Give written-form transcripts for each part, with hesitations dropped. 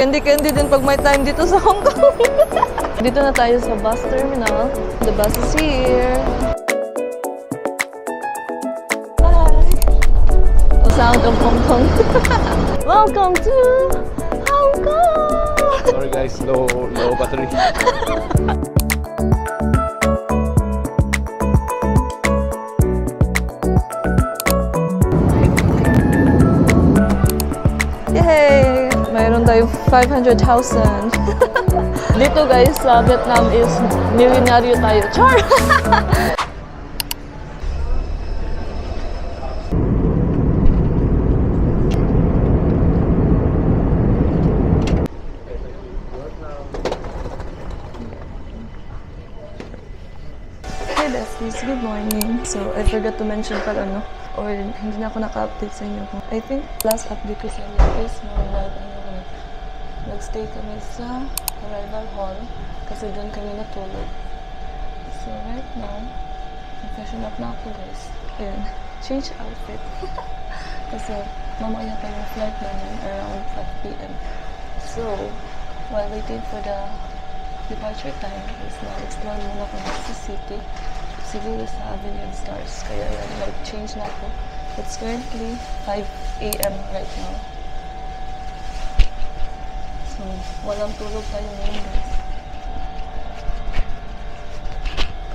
Candy din pag may time dito sa Hong Kong. Dito na tayo sa bus terminal. The bus is here. Hi! The sound of Hong Kong. Welcome to Hong Kong! Sorry guys, low battery. Yay! Mayroon tayong 500,000. Dito guys, sa Vietnam is milyonaryo tayo. Char! Hey besties, good morning. So, I forgot to mention pala, no? Or hindi na ako naka-update sa inyo. I think last update ko sa inyo is nag-stay kami sa arrival hall kasi doon kami natulog. So right now, fashion up na ako guys. Ayan, change outfit. Kasi mamaya pa yung flight namin around 5 p.m. So, while waiting for the departure time, is na-explore muna ko sa city. Siguro sa Avenue of Stars. Kaya yan, change na ako. It's currently 5 a.m. right now. So, walang tulog tayo ngayon guys.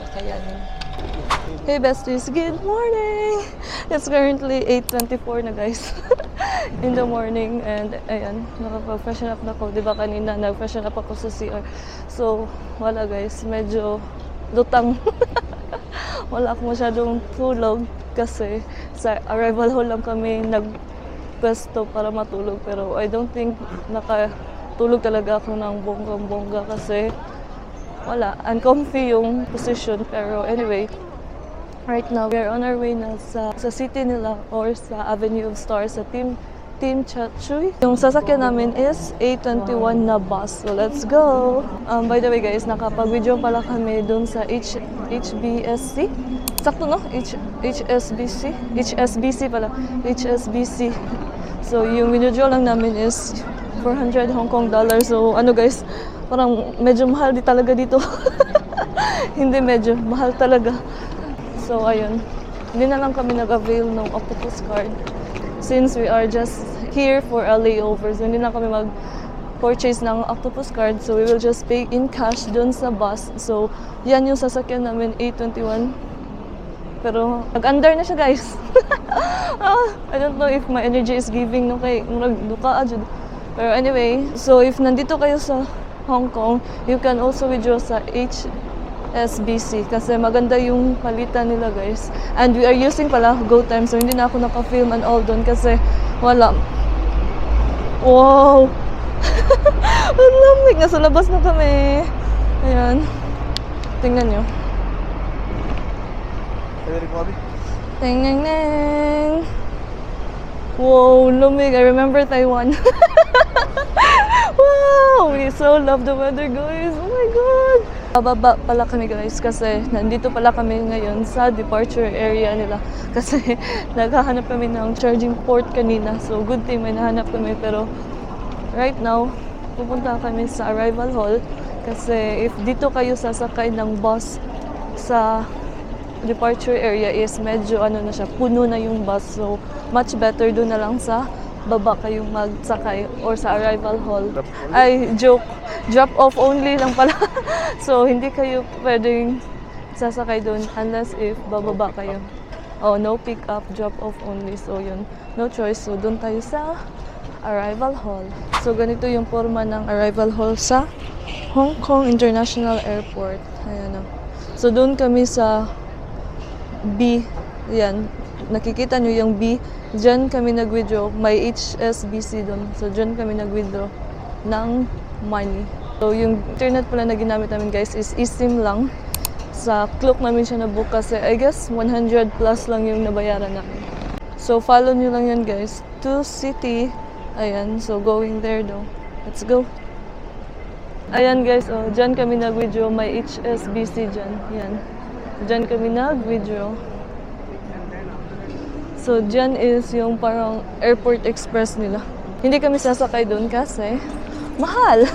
Kakayanin. Hey besties, good morning! It's currently 8:24 na guys. In the morning, and ayan, nakapag-freshen up na ako. Diba kanina, nag-freshen up ako sa CR. So, wala guys, medyo lutang. Wala akong masyadong tulog kasi sa arrival hall lang kami nagpwesto para matulog. Pero I don't think nakatulog talaga ako ng bonggang-bongga kasi wala, uncomfy yung position. Pero anyway, right now, we are on our way na sa city nila or sa Avenue of Stars sa Team Chat Choy. Yung sasakyan namin is A21 na bus. So let's go! By the way guys, nakapag-video pala kami dun sa HBSC. Sakto no? HSBC? HSBC pala. HSBC. So yung video lang namin is 400 Hong Kong dollars. So ano guys, parang medyo mahal di talaga dito. Hindi medyo, mahal talaga. So ayun, hindi na lang kami nag-avail ng Octopus card. Since we are just here for a layover, so hindi na kami mag-purchase ng Octopus card. So we will just pay in cash dun sa bus. So yan yung sasakyan namin, A21. Pero nag-under na siya guys. I don't know if my energy is giving no kay murag duka ajud. Pero anyway, so if nandito kayo sa Hong Kong, you can also withdraw sa HSBC kasi maganda yung palitan nila guys. And we are using pala GoTime, so hindi na ako naka-film and all doon kasi wala. Wow! Ang lamig! Nasa labas na kami. Ayan. Tingnan nyo. Tingnan. Wow! Lamig. I remember Taiwan. Wow! We so love the weather guys. Oh my God! Bababa pala kami guys kasi nandito pala kami ngayon sa departure area nila kasi naghahanap kami ng charging port kanina. So good thing may nahanap kami, pero right now pupunta kami sa arrival hall kasi if dito kayo sasakay ng bus sa departure area is medyo ano na siya, puno na yung bus. So much better doon na lang sa baba kayong magsakay or sa arrival hall. Ay, joke. Drop off only lang pala. So, hindi kayo pwedeng sasakay doon unless if bababa kayo. Oh, no pick up, drop off only. So, yun. No choice. So, doon tayo sa arrival hall. So, ganito yung forma ng arrival hall sa Hong Kong International Airport. Ayan o. So, doon kami sa B. Yan. Nakikita nyo yung B. Diyan kami nag-withdraw. May HSBC doon. So, diyan kami nag-withdraw ng money. So, yung internet pala na ginamit namin guys is eSIM lang. Sa Klook namin siya na-book kasi I guess 100 plus lang yung nabayaran namin. So, follow nyo lang yan guys. To city. Ayan. So, going there daw. Let's go. Ayan guys. Oh, diyan kami nag-withdraw. May HSBC diyan. Yan. Diyan kami nag-withdraw. So, dyan is yung parang airport express nila. Hindi kami sasakay doon kasi mahal.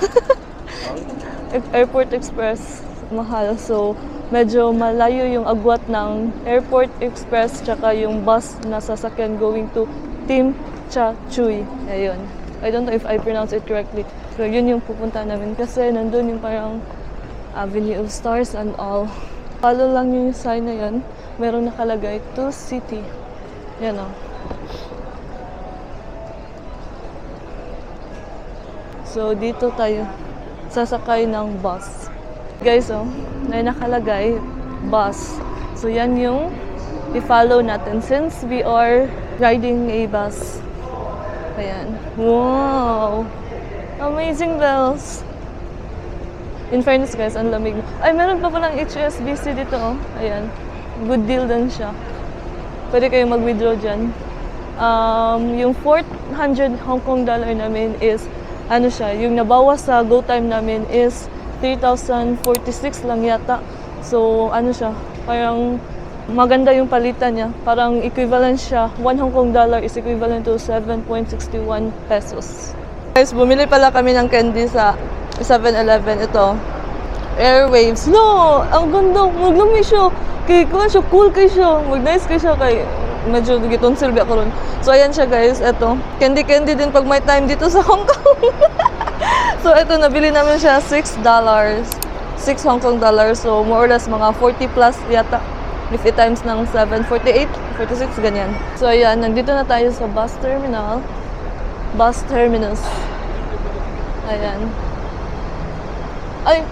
Airport Express, mahal. So, medyo malayo yung agwat ng Airport Express tsaka yung bus na sasakyan going to Tim Cha Chuy. Ayun. I don't know if I pronounce it correctly. So, yun yung pupunta namin kasi nandun yung parang Avenue of Stars and all. Follow lang yung sign na yun. Meron nakalagay to city. Yan o. So, dito tayo sasakay ng bus. Guys, oh, may nakalagay, bus. So, yan yung i-follow natin since we are riding a bus. Ayan. Wow! Amazing bells! In fairness, guys, ang lamig. Ay, meron pa palang HSBC dito, oh. Ayan. Good deal din siya. Pwede kayong mag-withdraw dyan. Yung 400 Hong Kong dollar namin is ano siya, yung nabawas sa go time namin is 3,046 lang yata. So, ano siya, parang maganda yung palitan niya. Parang equivalent siya, 1 Hong Kong dollar is equivalent to 7.61 pesos. Guys, bumili pala kami ng candy sa 7-Eleven. Ito, Airwaves. No! Ang ganda! Maglami siya. Kaya siya, cool kay siya. Mag-nice kay siya kay medyo gitonsil ba ko ron. So, ayan siya guys. Ito. Candy din pag may time dito sa Hong Kong. So, ito. Nabili namin siya $6. 6 Hong Kong dollars. So, more or less mga 40 plus yata. If it times ng 7, 48, 46, ganyan. So, ayan. Nandito na tayo sa bus terminal. Bus terminus. Ayan. Ay,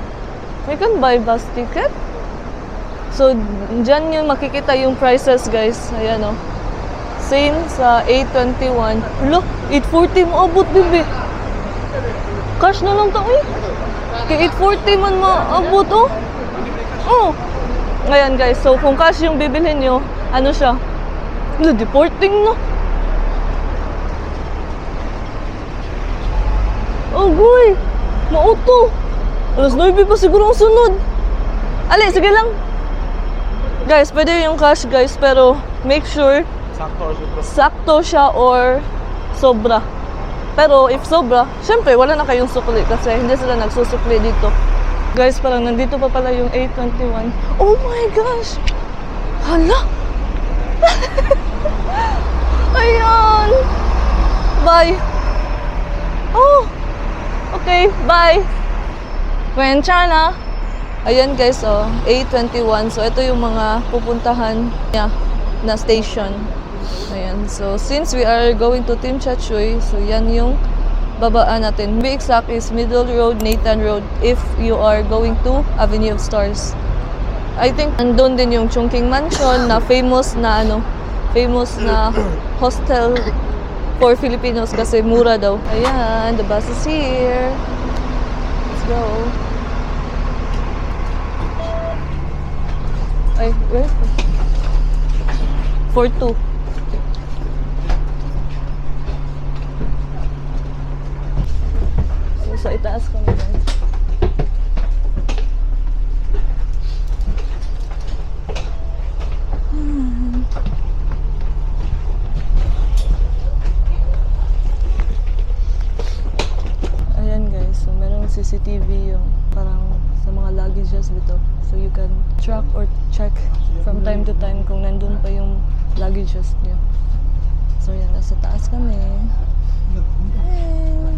we can buy bus ticket. So, dyan yung makikita yung prices, guys. Ayan, oh. Same sa 821. Look, 840 maabot, bibi. Cash na lang to, eh. Kaya 840 man maabot, oh. Oh. Ngayon, guys. So, kung cash yung bibilhin nyo, ano siya? Ano, deporting na. Oh, boy. Mauto. Alas 9 pa siguro ang sunod. Ali, sige lang. Guys, pwede yung cash, guys, pero make sure sakto siya or sobra. Pero if sobra, syempre wala na kayong sukli kasi hindi sila nagsusukli dito. Guys, parang nandito pa pala yung 821. Oh my gosh! Hala! Ayan! Bye! Oh! Okay, bye! China. Ayan guys, oh, 821. So, ito yung mga pupuntahan niya na station. Ayan. So, since we are going to Tim Cha Chuy, so yan yung babaan natin. Be exact is Middle Road, Nathan Road, if you are going to Avenue of Stars. I think andun din yung Chungking Mansion na famous na hostel for Filipinos kasi mura daw. Ayan, the bus is here. Let's go. Ay, where? 4-2. So, sa itaas kami guys. Ayan guys, so merong CCTV yung parang sa mga luggages dito. So you can track or check from time to time kung nandun pa yung luggages niyo. So yan, nasa taas kami. Hey.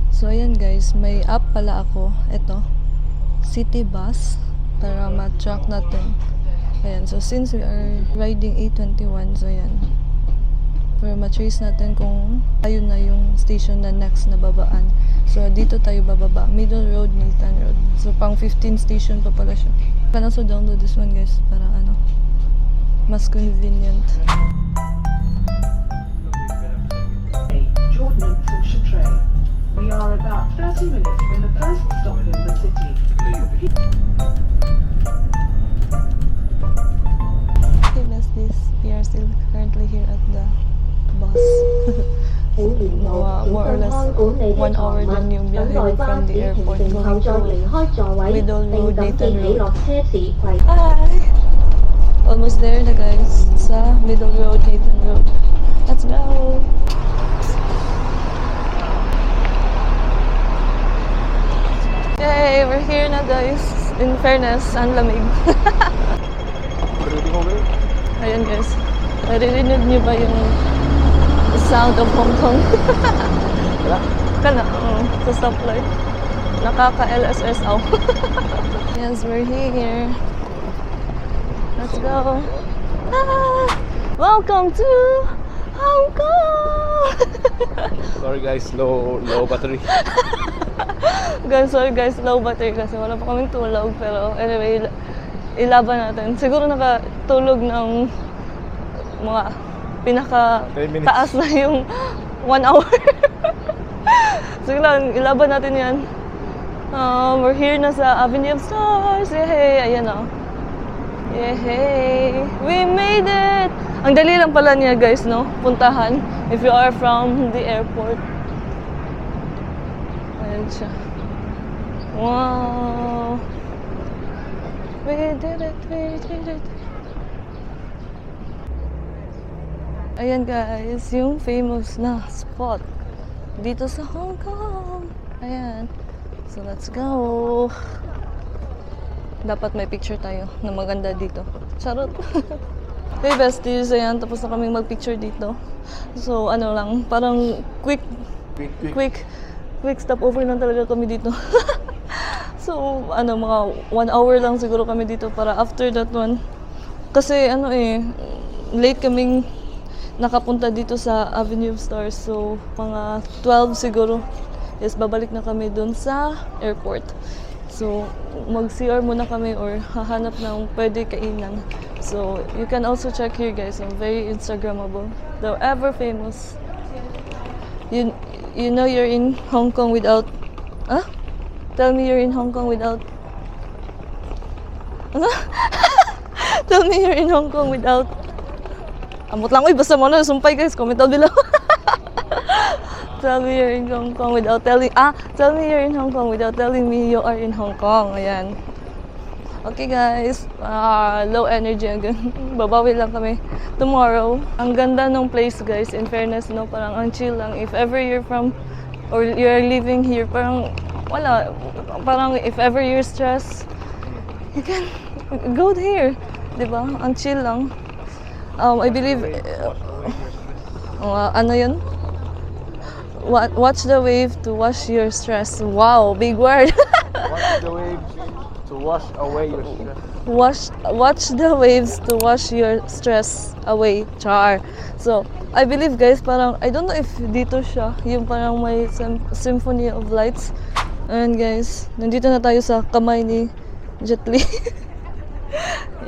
So ayan guys, may app pala ako. Ito, City Bus, para ma-track natin. Ayan, so since we are riding 821, so ayan, para ma-trace natin kung ayun na yung station na next na babaan. So, dito tayo bababa. Middle Road, Nathan Road. So, pang 15 station pa pala siya. Can also download this one, guys. Para ano, mas convenient. Jordan from Chitray. We are about 30 minutes from the first stop in the city. Okay, besties. We are still currently here at the bus. More or less 1 hour din yung biyahe from the airport going to Middle Road, Nathan Road. Hi! Almost there na guys, sa Middle Road, Nathan Road. Let's go! we're here na guys. In fairness, ang lamig. Ayan guys. Naririnig niyo ba yung sound of Hong Kong? Kana, sa stoplight. Nakaka-LSS out. Yes, we're here. Let's go. Ah, welcome to Hong Kong! Sorry guys, low battery. Guys, sorry guys, low battery kasi wala pa kaming tulog. Pero anyway, ilaban natin. Siguro nakatulog ng mga 10 minutes. taas na yung 1 hour. Sige lang, ilaban natin yan. We're here na sa Avenue of Stars. Yay! Ayan o. Yay! We made it! Ang dali lang pala niya guys, no? Puntahan if you are from the airport. Ayan siya. Wow! We did it! We did it! Ayan guys, yung famous na spot dito sa Hong Kong. Ayan. So let's go. Dapat may picture tayo na maganda dito. Charot. Hey besties, ayan, tapos na kaming magpicture dito. So ano lang, parang quick stopover lang talaga kami dito. So ano, mga 1 hour lang siguro kami dito para after that one. Kasi ano late kaming nakapunta dito sa Avenue of Stars. So mga 12 siguro. Yes, babalik na kami dun sa airport. So, mag-CR muna kami or hahanap ng pwede kainan. So, you can also check here guys, very Instagrammable. The ever famous. You know you're in Hong Kong without... Huh? Tell me you're in Hong Kong without... Ano? Tell me you're in Hong Kong without... Amot lang, basta mo na, sumpay guys, comment down below. Tell me you're in Hong Kong without telling... tell me you're in Hong Kong without telling me you are in Hong Kong. Ayan. Okay guys. Low energy again. Babawi lang kami tomorrow. Ang ganda ng place guys. In fairness, no? Parang ang chill lang. If ever you're from... Or you're living here, parang... Wala. Parang if ever you're stressed, you can go here. Diba? Ang chill lang. I believe... ano yun? Watch the wave to wash your stress. Wow, big word. Watch the waves to wash away your stress. Watch the waves to wash your stress away. Char. So, I believe guys, parang, I don't know if dito siya, yung parang may symphony of lights. And guys, nandito na tayo sa kamay ni Jet Li.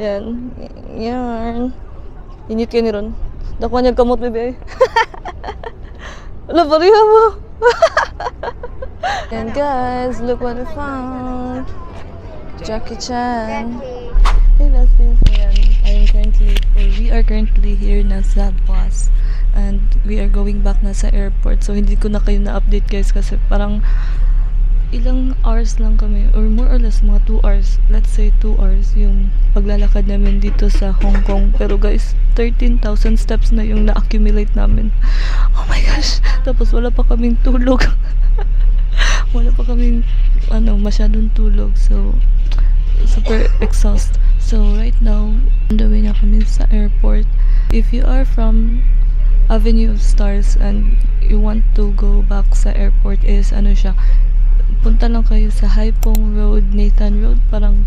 Yan. Yan. Init kayo ni Ron. Dakuha niya kamot, bebe. Wala, pariha mo. And guys, look what I found. Jackie Chan. Hey besties, we are currently here na sa bus. And we are going back na sa airport. So hindi ko na kayo na-update guys kasi parang ilang hours lang kami or more or less mga 2 hours. Let's say 2 hours yung paglalakad namin dito sa Hong Kong. Pero guys, 13,000 steps na yung na-accumulate namin. Oh my gosh! Tapos wala pa kaming tulog. Wala pa kaming masyadong tulog. So, super exhaust. So, right now, on the way na kami sa airport. If you are from Avenue of Stars and you want to go back sa airport is siya, punta lang kayo sa Hai Phong Road, Nathan Road, parang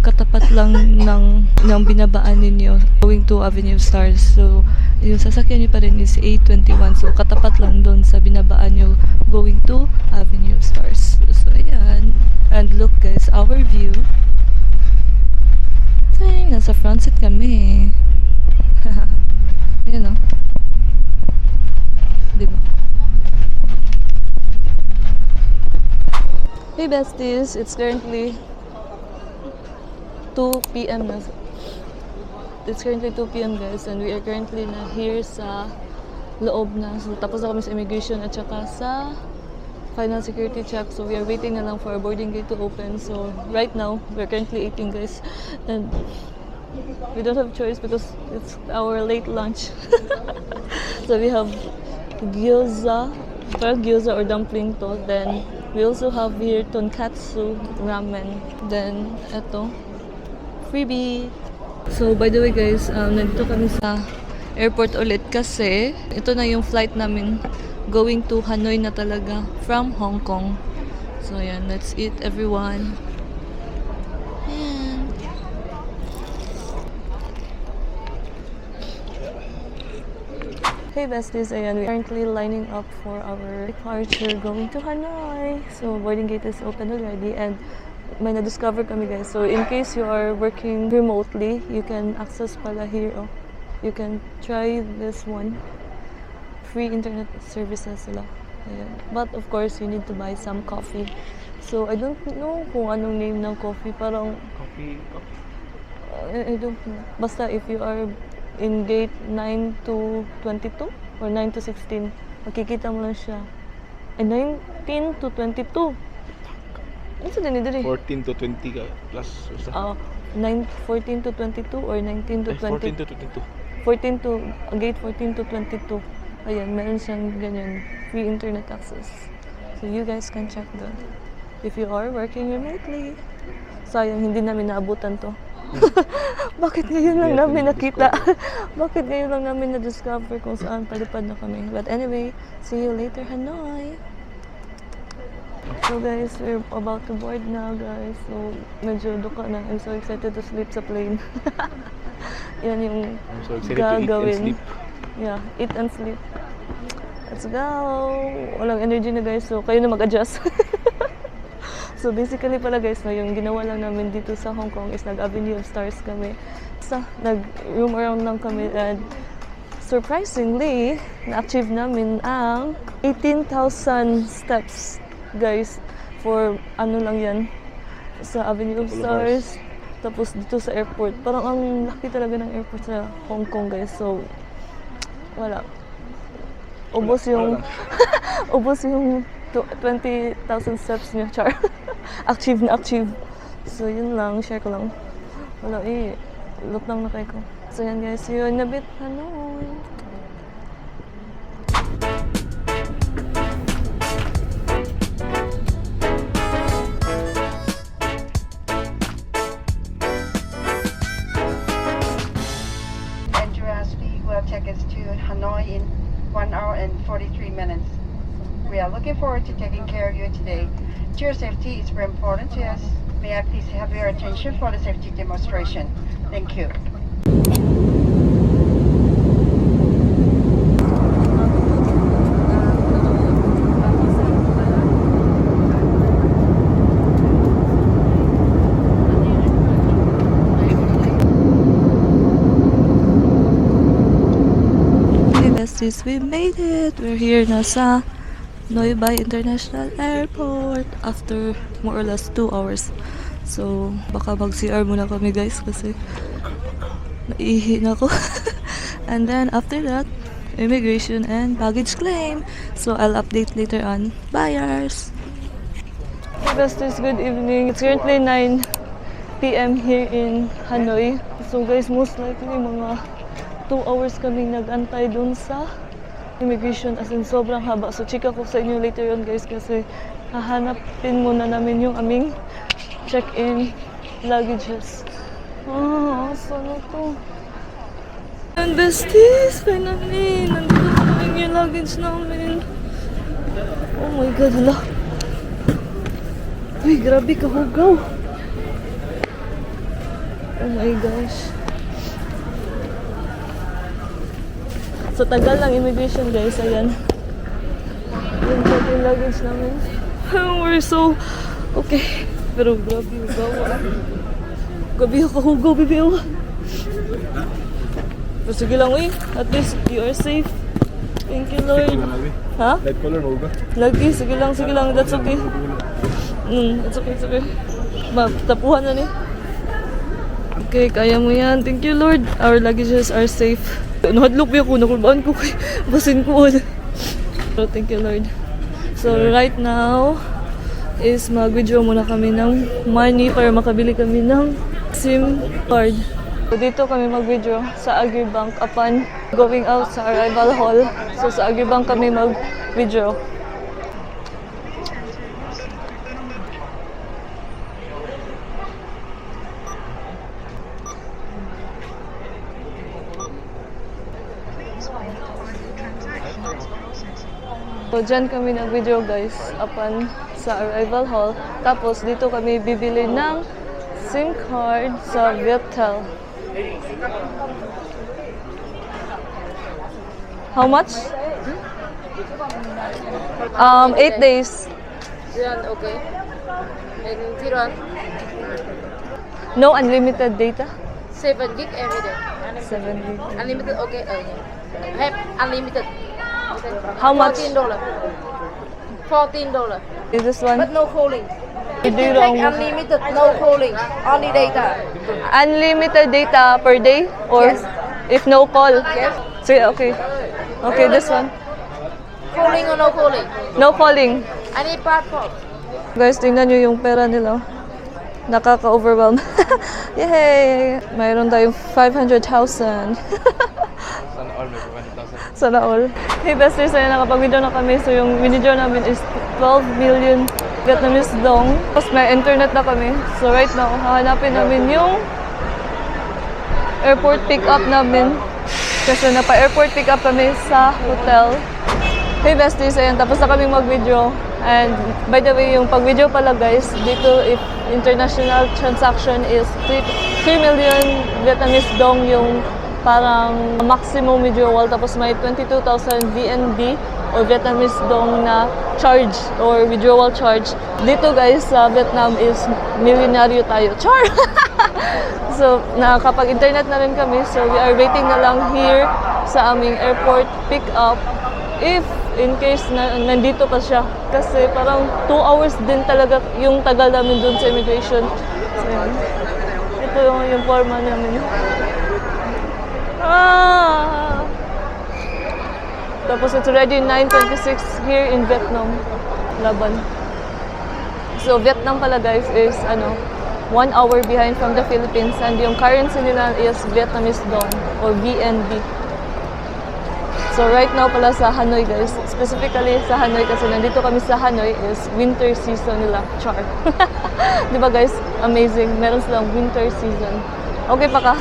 katapat lang ng binabaan ninyo going to Avenue of Stars. So, yung sasakyan nyo pa rin is A21. So, katapat lang doon sa binabaan nyo going to Avenue of Stars. So, ayan. And look guys, our view. Dang, nasa front seat kami. Ayan o. Diba? Hey besties, it's currently 2 p.m. na. It's currently 2 p.m. guys and we are currently na here sa loob na. So tapos na kami sa immigration at saka sa final security check. So we are waiting na lang for our boarding gate to open. So right now, we're currently eating guys and we don't have choice because it's our late lunch. So we have gyoza or dumpling to, then We also have here tonkatsu ramen. Then, eto, freebie. So, by the way guys, nandito kami sa airport ulit kasi ito na yung flight namin going to Hanoi na talaga from Hong Kong. So, yan. Let's eat, everyone. Yan. Hey besties, ayan, we're currently lining up for our departure going to Hanoi. So, boarding gate is open already and may na-discover kami guys. So, in case you are working remotely, you can access pala here. Oh. You can try this one. Free internet services sila. Ayan. But of course, you need to buy some coffee. So, I don't know kung anong name ng coffee. Parang, Coffee. I don't know. Basta if you are in gate 9 to 22 or 9 to 16, makikita mo lang siya. 19 to 22. Ano sa dinidiri? 14 to 20 ka plus. 14 to 22 or 19 to 20? 14 to 22. 14 to, gate 14 to 22. Ayan, meron siyang ganyan, free internet access. So you guys can check that. If you are working remotely. Sayang, hindi namin naabutan to. Bakit ngayon lang namin nakita? Bakit ngayon lang namin na-discover kung saan palipad na kami? But anyway, see you later, Hanoi! So guys, we're about to board na guys. So medyo duka na. I'm so excited to sleep sa plane. Yan yung I'm so excited to eat and sleep. Yeah, eat and sleep. Let's go! Walang energy na guys, so kayo na mag-adjust. So basically pala guys, no, yung ginawa lang namin dito sa Hong Kong is nag-Avenue of Stars kami. So, nag-room around lang kami and surprisingly, na-achieve namin ang 18,000 steps guys for ano lang yan sa Avenue of Stars. Tapos dito sa airport. Parang ang laki talaga ng airport sa Hong Kong guys. So, wala. Ubos yung ubos yung 20,000 steps niya, char. Achieve na achieve. So, yun lang. Share ko lang. Wala look lang na kayo ko. So, yan guys. Yun, nabit. Ano? Speed will take us to Hanoi in 1 hour and 43 minutes. We are looking forward to taking care of you today. Your safety is very important to us. May I please have your attention for the safety demonstration? Thank you. Besties, we made it! We're here na sa Noi Bai International Airport after more or less 2 hours. So, baka mag-CR muna kami guys kasi naihi na ako. And then after that, immigration and baggage claim. So, I'll update later on. Buyers! Hey besties, good evening. It's currently 9 p.m. here in Hanoi. So guys, most likely mga 2 hours kaming nag-antay dun sa immigration, as in sobrang haba. So chika ko sa inyo later on guys kasi hahanapin muna namin yung aming check-in luggages. Saan to? And besties, finally, nandito na kami yung luggage namin. Oh my god, hala. Uy, grabe kahugaw. Oh my gosh. So, tagal lang immigration guys, ayan. Yung check-in luggage namin. We're so okay. Pero grabe, hugaw. Grabe ako hugaw, bibiw. Pero sige lang, uy. At least, you are safe. Thank you, Lord. Ha? Light color mo ba? Lagi, sige lang. That's okay. It's okay. Tapuhan na ni. Okay, kaya mo yan. Thank you, Lord. Our luggages are safe. Nahadlok ba ako? Nakulbaan ko kay basin ko. So, thank you, Lord. So, right now is mag-withdraw muna kami ng money para makabili kami ng SIM card. So, dito kami mag-withdraw sa Agribank upon going out sa arrival hall. So, sa Agribank kami mag-withdraw. So, dyan kami nag-video guys, upon sa arrival hall. Tapos, dito kami bibili ng SIM card sa Viettel. How much? 8 days. Ziran, okay. And Ziran, No unlimited data? 7 gig every day. 7 gig. Unlimited, okay. Have unlimited. How much? $14. $14. Is this one? But no calling. You If do you wrong. take unlimited, no calling, only data. Unlimited data per day? Or Yes. if no call? Yes. Sige, okay. Okay, this one. Calling or no calling? No calling. I need passport. Guys, tingnan nyo yung pera nila. Nakaka-overwhelm. Yay! Mayroon tayong 500,000. Sana all. Hey besties, ayun, nakapag-video na kami. So yung video namin is 12 million Vietnamese dong. Tapos may internet na kami. So right now, hahanapin namin yung airport pick-up namin. Kasi napa-airport pick-up kami sa hotel. Hey besties, ayun, tapos na kaming mag-video. And by the way, yung pag-video pala guys, dito if international transaction is 3 million Vietnamese dong yung parang maximum withdrawal. Tapos may 22,000 VND or Vietnamese dong na charge or withdrawal charge. Dito guys sa Vietnam is milyonaryo tayo. Char! So nakapag-internet na rin kami. So we are waiting na lang here sa aming airport pick-up. If in case na nandito pa siya. Kasi parang 2 hours din talaga yung tagal namin dun sa immigration. So yun. Ito yung forma namin. Ah! Tapos it's already 9:26 here in Vietnam. Laban. So Vietnam pala guys is 1 hour behind from the Philippines and yung currency nila is Vietnamese dong or VND. So right now pala sa Hanoi guys, specifically sa Hanoi kasi nandito kami sa Hanoi is winter season nila. Char. Di ba guys? Amazing. Meron silang winter season. Okay pa ka?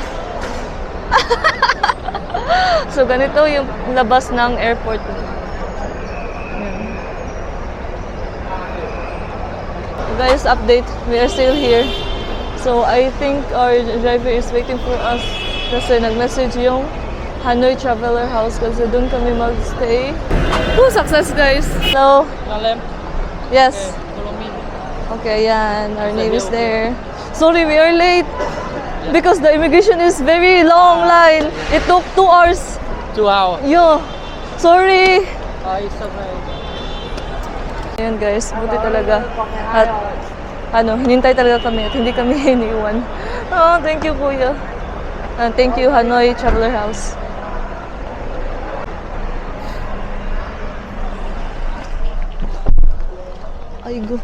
So ganito yung labas ng airport. Ayan. Guys, update. We are still here. So I think our driver is waiting for us kasi nag-message yung Hanoi Traveler House kasi doon kami mag-stay. Woo! Success guys! So, yes. Okay, yan. Our name is there. Sorry, we are late. Because the immigration is very long line. It took 2 hours. 2 hours. Yo, sorry. It's okay. Ayan guys, buti talaga. At hinintay talaga kami at hindi kami iniwan. Oh, thank you kuya. And thank you Hanoi Traveler House. Ay go.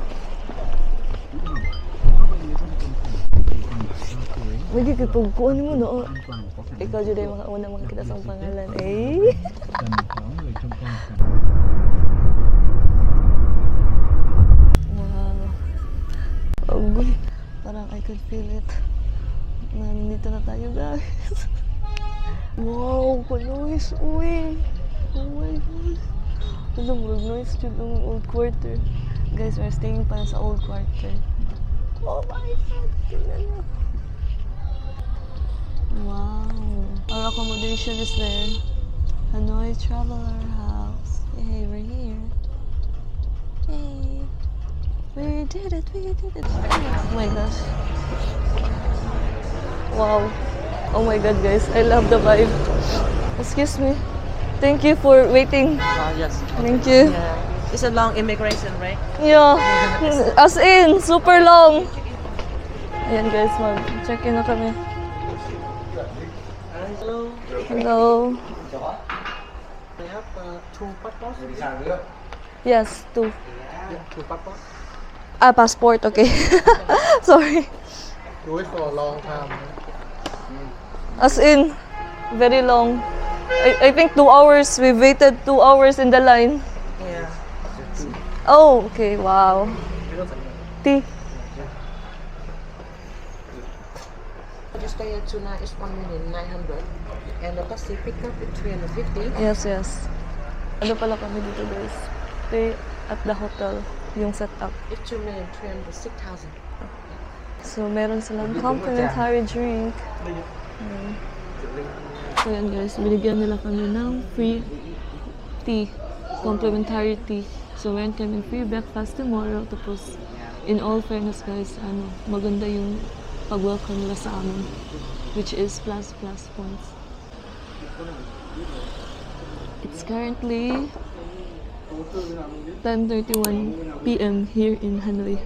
Hindi ka pagkuhan mo no. Ikaw dyan yung mga unang mga kita sa pangalan. Eh. Wow. Agoy. Parang I could feel it. Nandito na tayo guys. Wow, ka-noise. Uy. Oh my God. Alam mo, noise dyan ng old quarter. Guys, we're staying pa sa old quarter. Oh my God. Tingnan mo. Wow. Our accommodation is there. Hanoi Traveler House. Hey, we're here. Hey. We did it. Oh my gosh. Wow. Oh my God, guys. I love the vibe. Excuse me. Thank you for waiting. Yes. Thank you. Yeah. It's a long immigration, right? Yeah. As in, super long. Ayan guys, mag-check in na kami. Hello. Hello. I have 2 passports. Yes, 2. Yeah, 2 passports. Passport, okay. Sorry. You wait for a long time. As in, very long. I think 2 hours. We waited 2 hours in the line. Yeah. Oh, okay. Wow. Tea. You stay at Tuna is 1,900,000 and the taxi pickup is 350. Yes. Ano pala kami dito, guys? stay at the hotel, yung setup. It's 2,300,000, 6,000. So, meron silang complimentary drink. So, yan guys, binigyan nila kami ng free tea, complimentary tea. So, meron kami free breakfast tomorrow. Tapos, in all fairness guys, maganda yung pag-welcome nila sa amin, which is plus points. It's currently 10:31 p.m. here in Hanoi.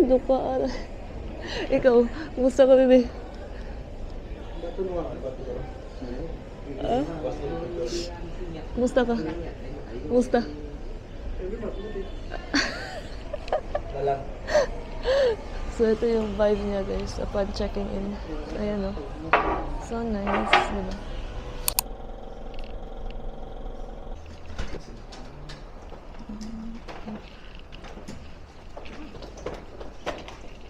Duka. Ikaw, kumusta ka, bebe? Kumusta ka? Kumusta? So, ito yung vibe niya, guys, upon checking in. Ayan, oh. So nice, diba?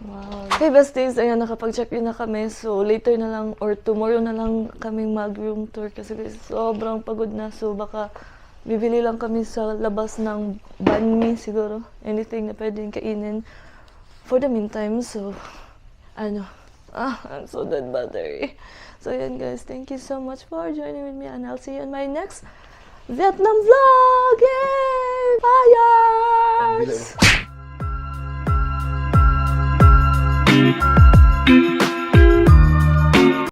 Wow. Hey besties, ayan, nakapag-check in na kami. So, later na lang or tomorrow na lang kaming mag-room tour kasi guys, sobrang pagod na. So, baka bibili lang kami sa labas ng banh mi siguro. Anything na pwedeng kainin for the meantime. So, I'm so dead battery. So, ayan guys, thank you so much for joining with me and I'll see you in my next Vietnam vlog! Yay! Fires!